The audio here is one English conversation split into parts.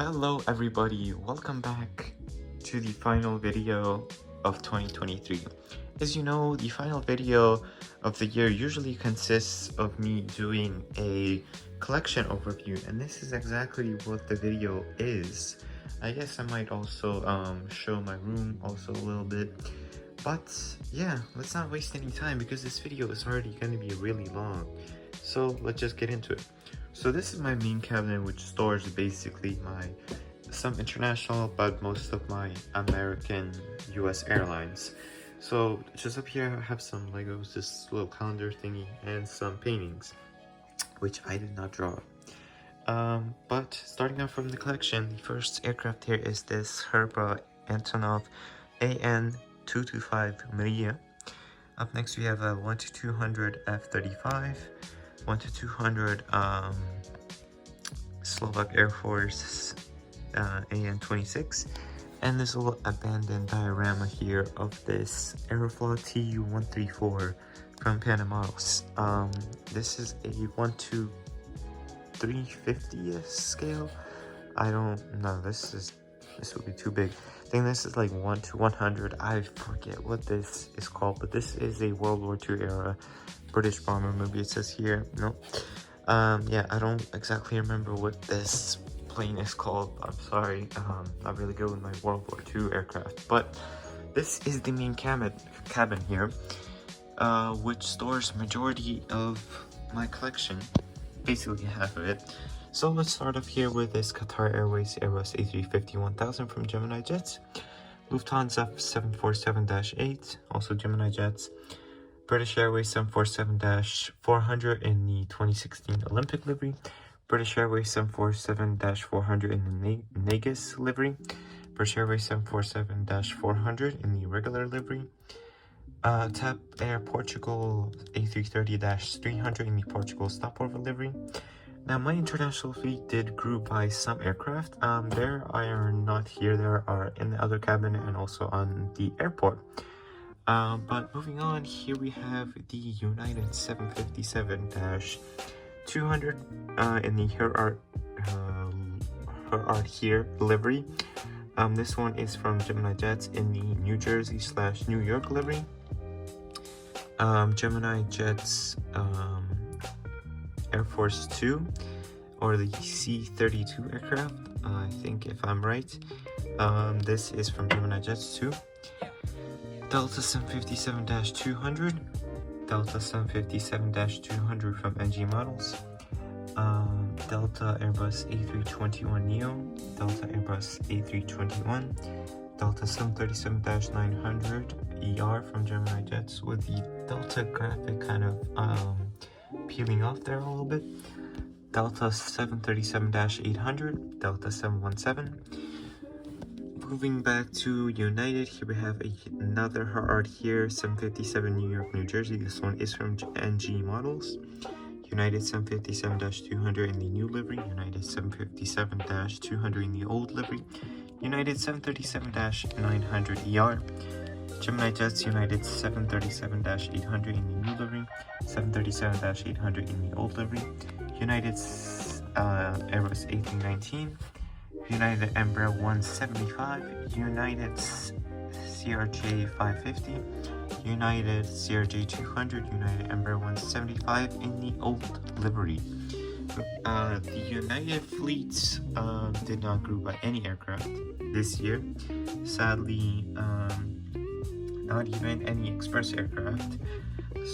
Hello everybody, welcome back to the final video of 2023. As you know, the final video of the year usually consists of me doing a collection overview, and this is exactly what the video is. I guess I might also show my room also a little bit, but yeah, let's not waste any time because this video is already going to be really long. So let's just get into it. So this is my main cabinet, which stores basically some international, but most of my American US Airlines. So just up here I have some Legos, this little calendar thingy, and some paintings, which I did not draw. But starting out from the collection, the first aircraft here is this Herba Antonov AN-225 Maria. Up next we have a 1-200 F-35, 1-200 Slovak Air Force AN-26, and this little abandoned diorama here of this Aeroflot Tu-134 from Panamaros. This is a 1:350th scale. I don't know, this will be too big. I think this is like 1:100. I forget what this is called, but this is a World War II era British bomber. Maybe it says here. No. Yeah, I don't exactly remember what this plane is called. I'm sorry. Not really good with my World War II aircraft. But this is the main cabin here, which stores majority of my collection, basically half of it. So let's start off here with this Qatar Airways Airbus A350-1000 from Gemini Jets, Lufthansa 747-8, also Gemini Jets, British Airways 747-400 in the 2016 Olympic livery, British Airways 747-400 in the Negus livery, British Airways 747-400 in the regular livery, TAP Air Portugal A330-300 in the Portugal stopover livery. Now, my international fleet did group by some aircraft. There are not here, there are in the other cabin and also on the airport. But moving on, here we have the United 757-200 in the Her Art Here livery. This one is from Gemini Jets in the New Jersey/New York livery. Gemini Jets Air Force 2, or the C-32 aircraft, I think, if I'm right. This is from Gemini Jets 2. Delta 757-200, Delta 757-200 from NG Models, Delta Airbus A321neo, Delta Airbus A321, Delta 737-900 ER from Gemini Jets with the Delta graphic kind of peeling off there a little bit, Delta 737-800, Delta 717. Moving back to United, here we have another Her Art Here 757 New York, New Jersey. This one is from NG Models. United 757-200 in the new livery, United 757-200 in the old livery, United 737-900 ER, Gemini Jets United 737-800 in the new livery, 737-800 in the old livery, United Airbus A319, United Embraer 175, United CRJ 550, United CRJ 200, United Embraer 175 in the old livery. The United fleets did not group by any aircraft this year. Sadly, not even any express aircraft.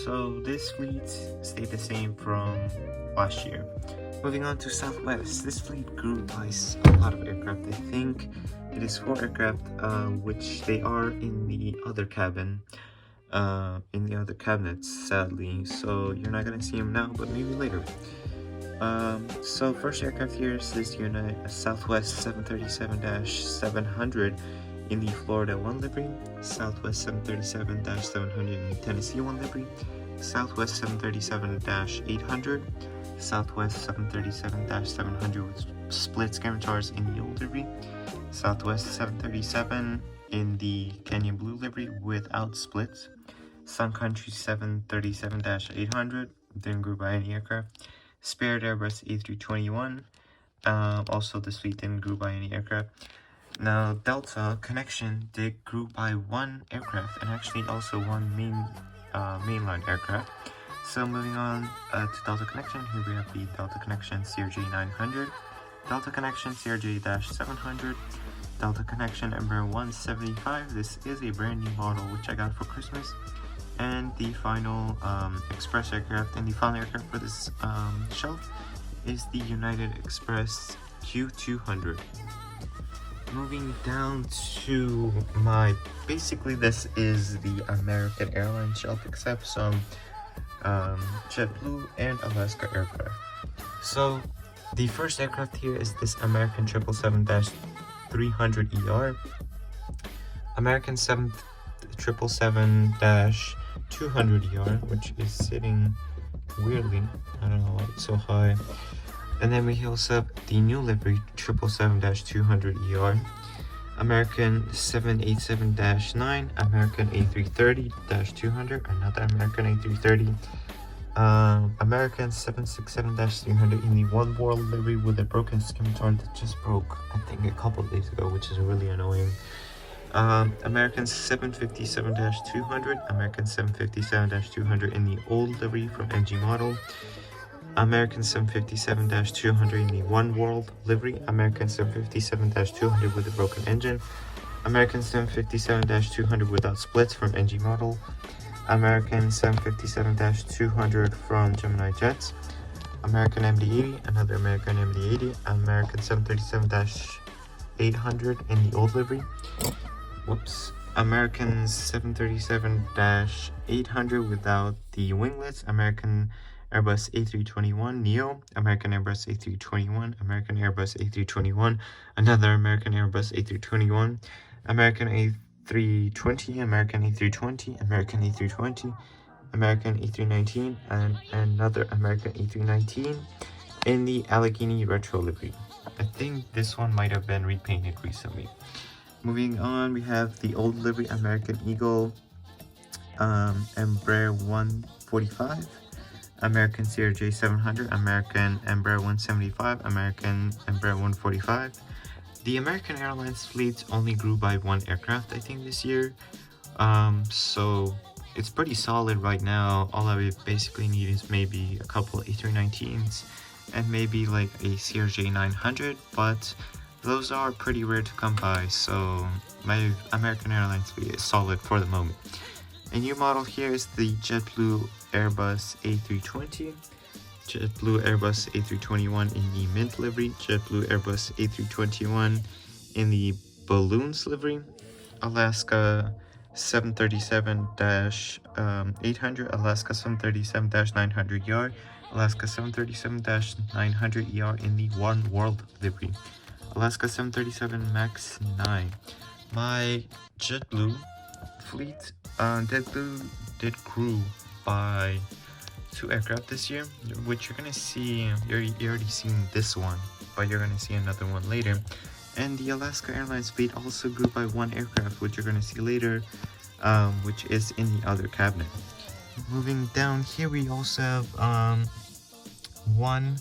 So this fleet stayed the same from last year. Moving on to Southwest, this fleet grew by a lot of aircraft. I think it is 4 aircraft, which they are in the other cabin, in the other cabinets, sadly. So you're not gonna see them now, but maybe later. So first aircraft here is this Southwest 737-700 in the Florida 1 livery, Southwest 737-700 in the Tennessee 1 livery, Southwest 737-800, Southwest 737-700 with split Scavengers in the old livery, Southwest 737 in the Canyon Blue livery without splits, Sun Country 737-800, didn't group by any aircraft, Spirit Airbus A321, Also, this fleet didn't grew by any aircraft. Now, Delta Connection did grew by one aircraft, and actually also one mainline aircraft. So moving on to Delta Connection, here we have the Delta Connection CRJ 900, Delta Connection CRJ-700, Delta Connection Embraer 175. This is a brand new model which I got for Christmas. And the final express aircraft, and the final aircraft for this shelf is the United Express Q200. Moving down to basically this is the American Airlines shelf except some JetBlue and Alaska aircraft. So the first aircraft here is this American 777-300ER, American 777-200ER, which is sitting weirdly, I don't know why it's so high. And then we also have the new livery 777-200ER, American 787-9, American A330-200, another American A330, American 767-300 in the One World livery with a broken scimitar that just broke, I think, a couple of days ago, which is really annoying. American 757-200, American 757-200 in the old livery from NG model, American 757-200 in the One World livery, American 757-200 with a broken engine, American 757-200 without splits from NG model, American 757-200 from Gemini Jets, American MD-80, another American MD-80, American 737-800 in the old livery, American 737-800 without the winglets, American Airbus A321neo, American Airbus A321, American Airbus A321, another American Airbus A321, American A320, American A320, American A320, American A319, and another American A319 in the Allegheny Retro livery. I think this one might have been repainted recently. Moving on, we have the old livery American Eagle, Embraer 145, American CRJ 700, American Embraer 175, American Embraer 145. The American Airlines fleet only grew by one aircraft, I think, this year. So it's pretty solid right now. All I would basically need is maybe a couple A319s and maybe like a CRJ 900, but those are pretty rare to come by, so my American Airlines fleet is solid for the moment. A new model here is the JetBlue Airbus A320, JetBlue Airbus A321 in the mint livery, JetBlue Airbus A321 in the balloons livery, Alaska 737-800, Alaska 737-900ER, Alaska 737-900ER in the One World livery, Alaska 737 MAX 9. My JetBlue fleet did grew by 2 aircraft this year, which you're gonna see. You already seen this one, but you're gonna see another one later. And the Alaska Airlines fleet also grew by 1 aircraft, which you're gonna see later, which is in the other cabinet. Moving down here, we also have one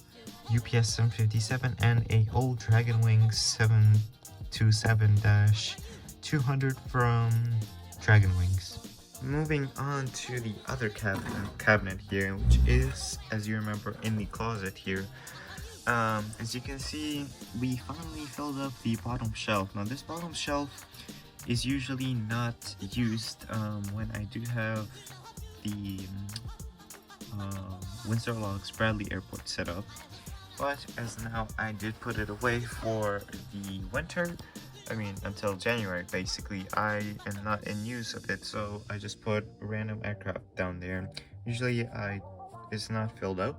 UPS 757 and a old Dragonwing 727-200 from Dragonwings. Moving on to the other cabinet here, which is, as you remember, in the closet here. As you can see, we finally filled up the bottom shelf. Now this bottom shelf is usually not used when I do have the Windsor Locks Bradley Airport set up, but as now I did put it away for the winter, I mean until January basically. I am not in use of it, so I just put random aircraft down there. Usually it's not filled up,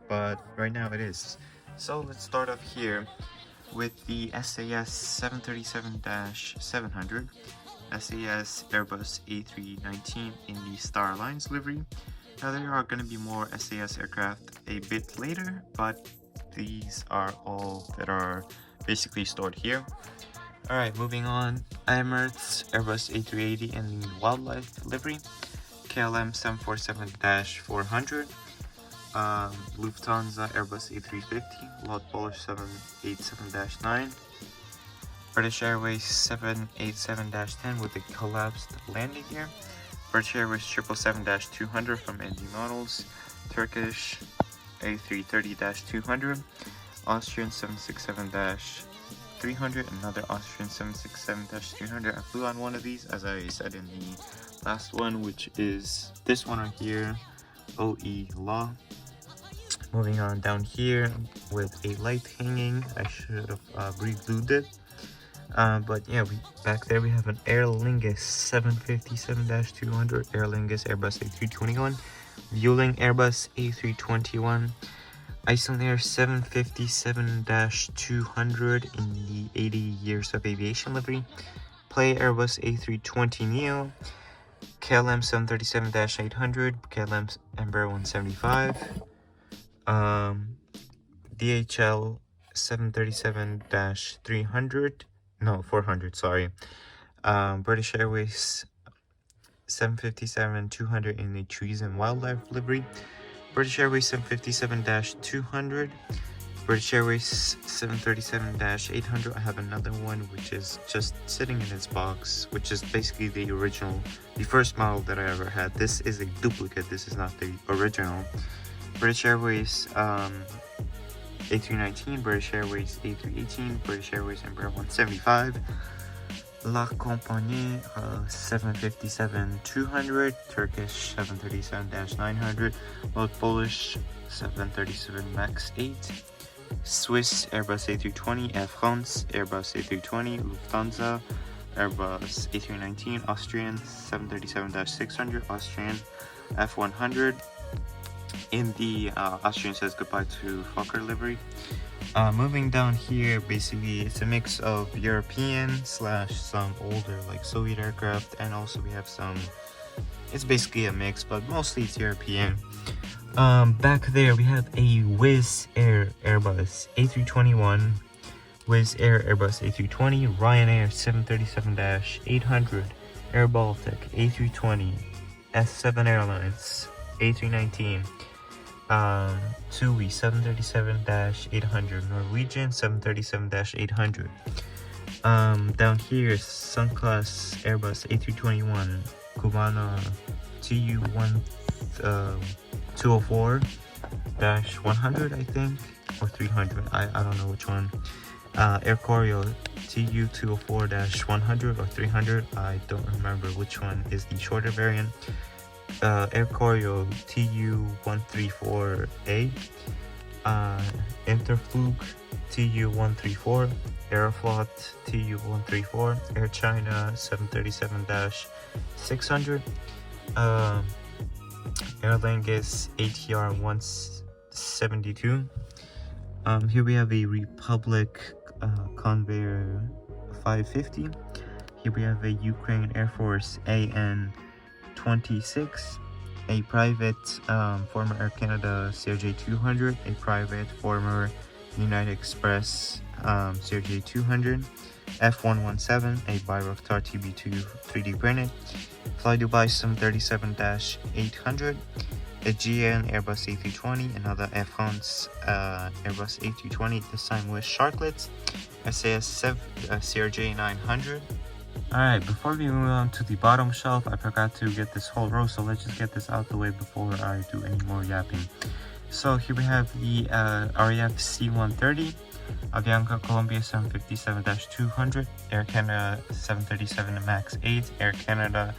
but right now it is. So let's start off here with the SAS 737-700, SAS Airbus A319 in the Star Alliance livery. Now there are going to be more SAS aircraft a bit later, but these are all that are basically stored here. Alright, moving on. Emirates Airbus A380 in the Wildlife livery, KLM 747-400, Lufthansa Airbus A350, Lot Polish 787-9, British Airways 787-10 with a collapsed landing gear, British Airways 777-200 from NG Models, Turkish A330-200, Austrian 767-300, another Austrian 767-300. I flew on one of these, as I said in the last one, which is this one right here, OE Law. Moving on down here with a light hanging. I should have re-glued it. But yeah, back there we have an Aer Lingus 757-200, Aer Lingus Airbus A321, Vueling Airbus A321, Icelandair 757-200 in the 80 years of aviation livery, Play Airbus A320neo, KLM 737-800, KLM Embraer 175, DHL 737-300, no, 400, sorry. British Airways 757-200 in the trees and wildlife livery, British Airways 757-200, British Airways 737-800. I have another one which is just sitting in its box, which is basically the original, the first model that I ever had. This is a duplicate, this is not the original. British Airways A319, British Airways A318, British Airways Embraer 175, La Compagnie 757-200, Turkish 737-900, both Polish 737 MAX 8, Swiss Airbus A320, Air France Airbus A320, Lufthansa Airbus A319, Austrian 737-600, Austrian F100. In the Austrian says goodbye to Fokker livery. Moving down here, basically it's a mix of European / some older like Soviet aircraft, and also we have some, it's basically a mix, but mostly it's European. Back there we have a Wizz Air Airbus A321, Wizz Air Airbus A320, Ryanair 737-800, Air Baltic A320, S7 Airlines A319, TUI 737-800, Norwegian 737-800. Down here is Sunclass Airbus A321, Cubana TU204-100, I think, or 300. I don't know which one. Air Koryo TU204-100 or 300. I don't remember which one is the shorter variant. Air Koryo TU134A, Interflug TU134, Aeroflot TU134, Air China 737-600, Aer Lingus ATR 172. Here we have a Republic Convair 550. Here we have a Ukraine Air Force AN-26, a private former Air Canada CRJ-200, a private former United Express CRJ-200, F117, a Bayraktar TB2 3D printed, Fly Dubai 737-800, a GN Airbus A320, another Air France Airbus A320, this time with sharklets, SAS CRJ-900. Alright, before we move on to the bottom shelf, I forgot to get this whole row, so let's just get this out the way before I do any more yapping. So here we have the RAF C-130, Avianca Colombia 757-200, Air Canada 737 MAX 8, Air Canada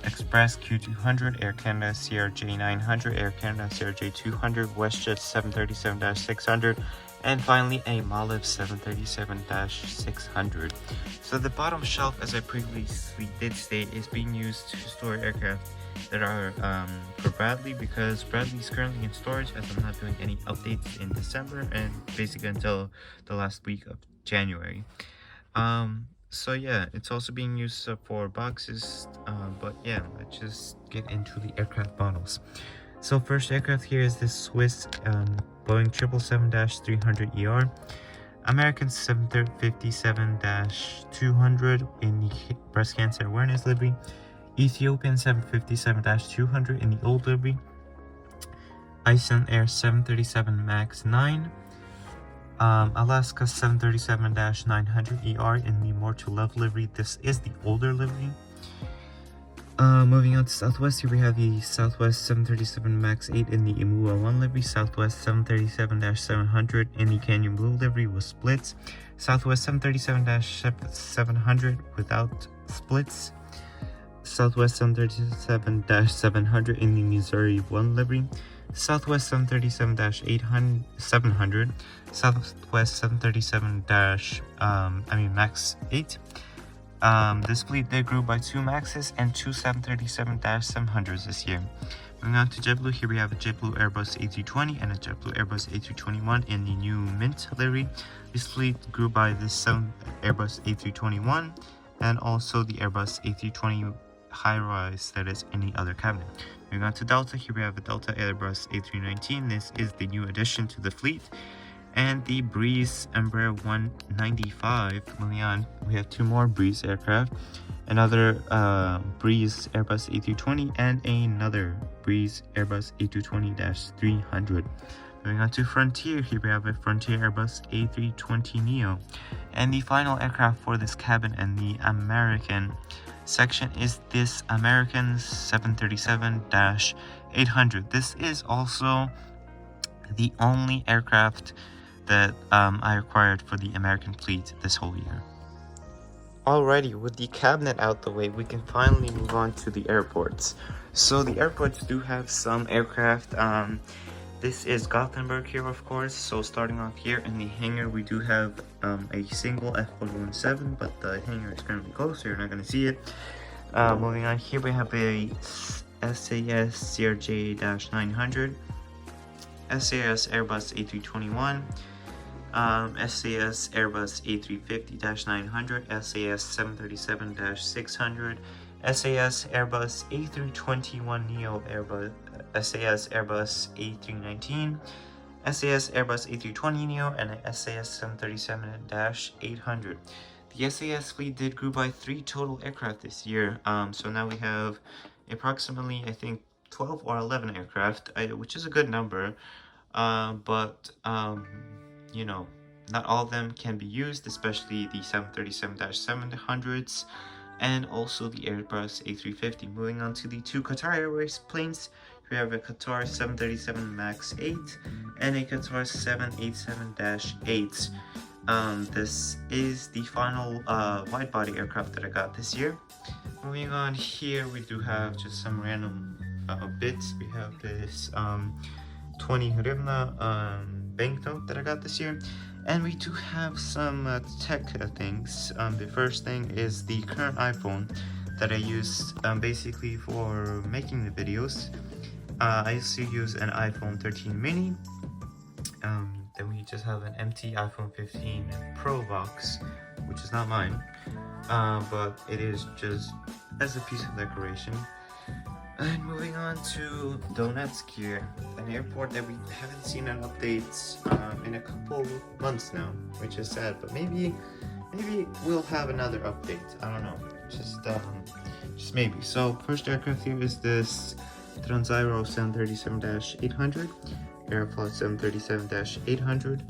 Express Q200, Air Canada CRJ-900, Air Canada CRJ-200, WestJet 737-600, and finally a Maliv 737-600. So the bottom shelf, as I previously did state, is being used to store aircraft that are for Bradley, because Bradley is currently in storage as I'm not doing any updates in December and basically until the last week of January. So yeah, it's also being used for boxes, but yeah, let's just get into the aircraft models. So first aircraft here is this Swiss Boeing 777-300ER, American 757-200 in the breast cancer awareness livery, Ethiopian 757-200 in the old livery, Iceland Air 737 MAX 9, Alaska 737-900ER in the More to Love livery. This is the older livery. Moving on to Southwest, here we have the Southwest 737 MAX 8 in the Imua 1 livery, Southwest 737-700 in the Canyon Blue livery with splits, Southwest 737-700 without splits, Southwest 737-700 in the Missouri 1 livery, Southwest 737-700, Southwest 737-MAX 8. This fleet did grew by 2 Maxes and 2 737-700s this year. Moving on to JetBlue, here we have a JetBlue Airbus A320 and a JetBlue Airbus A321 in the new Mint livery. This fleet grew by the Airbus A321 and also the Airbus A320 high-rise that is in the other cabinet. Moving on to Delta, here we have a Delta Airbus A319. This is the new addition to the fleet. And the Breeze Embraer 195. Moving on, we have 2 more Breeze aircraft, another Breeze Airbus A320 and another Breeze Airbus A220-300. Moving on to Frontier, here we have a Frontier Airbus A320neo. And the final aircraft for this cabin and the American section is this American 737-800. This is also the only aircraft that I acquired for the American fleet this whole year. Alrighty, with the cabinet out the way, we can finally move on to the airports. So the airports do have some aircraft. This is Gothenberg here, of course. So starting off here in the hangar, we do have a single F117, but the hangar is currently closed, so you're not going to see it. Moving on here, we have a SAS CRJ-900, SAS Airbus A321, SAS Airbus A350-900, SAS 737-600, SAS Airbus A321neo, SAS Airbus A319, SAS Airbus A320neo, and SAS 737-800. The SAS fleet did grew by 3 total aircraft this year, so now we have approximately, I think, 12 or 11 aircraft, which is a good number, but you know, not all of them can be used, especially the 737-700s and also the Airbus A350. Moving on to the 2 Qatar Airways planes, we have a Qatar 737 MAX 8 and a Qatar 787-8. This is the final wide-body aircraft that I got this year. Moving on here, we do have just some random bits. We have this 20 hryvnia banknote that I got this year, and we do have some tech things. The first thing is the current iPhone that I use basically for making the videos. I used to use an iPhone 13 mini. Then we just have an empty iPhone 15 Pro box, which is not mine, but it is just as a piece of decoration. And moving on to Donetsk here, an airport that we haven't seen an update in a couple months now, which is sad, but maybe we'll have another update. I don't know, just maybe. So first aircraft here is this Transaero 737-800, Aeroflot 737-800,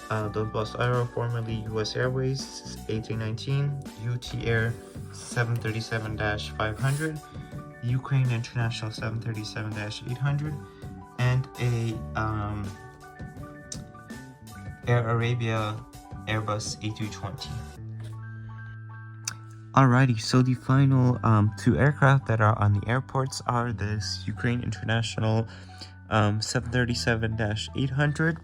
Donbass Aero, formerly US Airways A319, UT Air 737-500, Ukraine International 737-800, and a Air Arabia Airbus A320. Alrighty, so the final 2 aircraft that are on the airports are this Ukraine International 737-800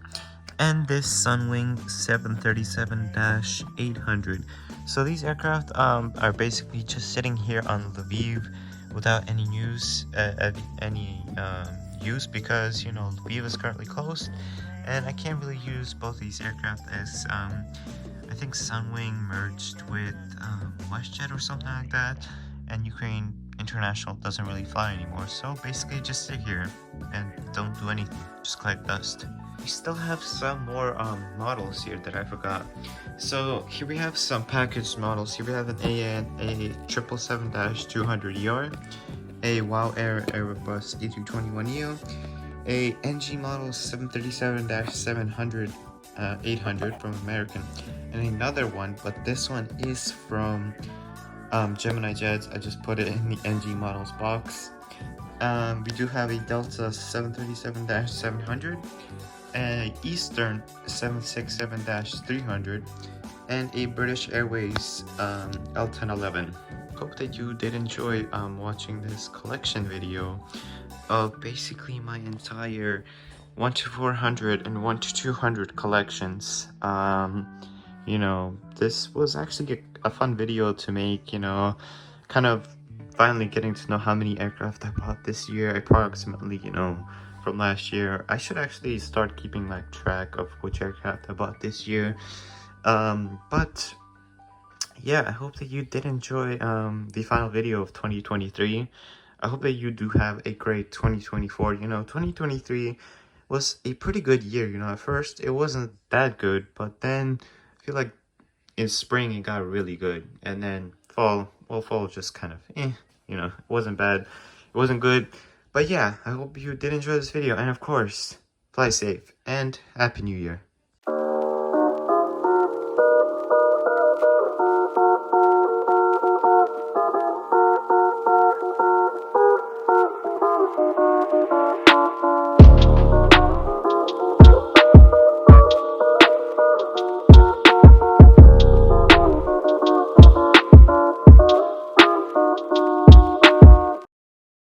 and this Sunwing 737-800. So these aircraft are basically just sitting here on Lviv without any use, use because, you know, Lviv is currently closed, and I can't really use both these aircraft as I think Sunwing merged with WestJet or something like that, and Ukraine International doesn't really fly anymore. So basically just sit here and don't do anything, just collect dust. We still have some more models here that I forgot. So here we have some packaged models. Here we have an A 777-200ER, a WOW Air Airbus A321neo, a NG model 737-700 800 from American, and another one, but this one is from Gemini Jets. I just put it in the NG models box. We do have a Delta 737-700, an Eastern 767-300, and a British Airways L1011. Hope that you did enjoy watching this collection video of basically my entire 1 to 400 and 1 to 200 collections. You know, this was actually a fun video to make, you know, kind of finally getting to know how many aircraft I bought this year approximately, you know, from last year. I should actually start keeping like track of which aircraft I bought this year. But yeah, I hope that you did enjoy the final video of 2023. I hope that you do have a great 2024. You know, 2023 was a pretty good year. You know, at first it wasn't that good, but then I feel like in spring it got really good, and then fall just kind of you know, it wasn't bad, it wasn't good. But yeah, I hope you did enjoy this video, and of course, fly safe and Happy New Year.